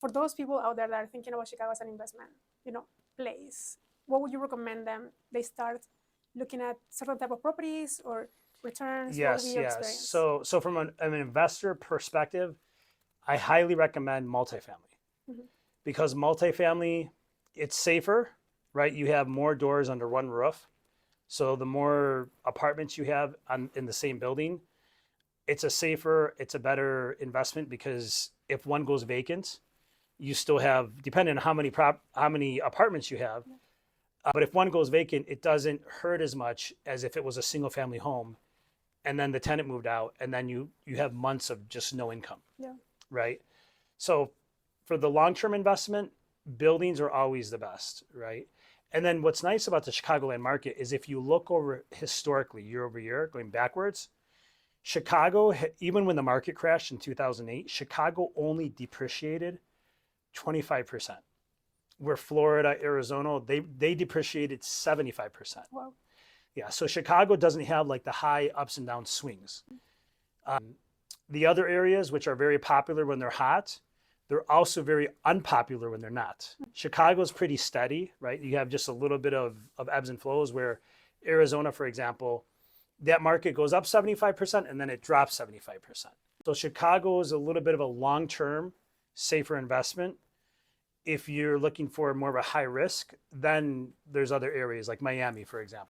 For those people out there that are thinking about Chicago as an investment, place, what would you recommend them? They start looking at certain type of properties or returns. What would be Yes, your yes. experience? So from an investor perspective, I highly recommend multifamily Mm-hmm. because multifamily, it's safer, right? You have more doors under one roof. So the more apartments you have in the same building, it's a better investment because if one goes vacant, you still have, depending on how many apartments you have, Yeah. but if one goes vacant, it doesn't hurt as much as if it was a single family home and then the tenant moved out and then you have months of just no income, Yeah. right? So for the long-term investment, buildings are always the best, right? And then what's nice about the Chicagoland market is if you look over historically year over year, going backwards, Chicago, even when the market crashed in 2008, Chicago only depreciated 25%. Where Florida, Arizona, they depreciated 75%. Wow. Yeah, so Chicago doesn't have like the high ups and down swings. The other areas, which are very popular when they're hot, they're also very unpopular when they're not. Chicago's pretty steady, right? You have just a little bit of ebbs and flows where Arizona, for example, that market goes up 75% and then it drops 75%. So Chicago is a little bit of a long-term, safer investment. If you're looking for more of a high risk, then there's other areas like Miami, for example.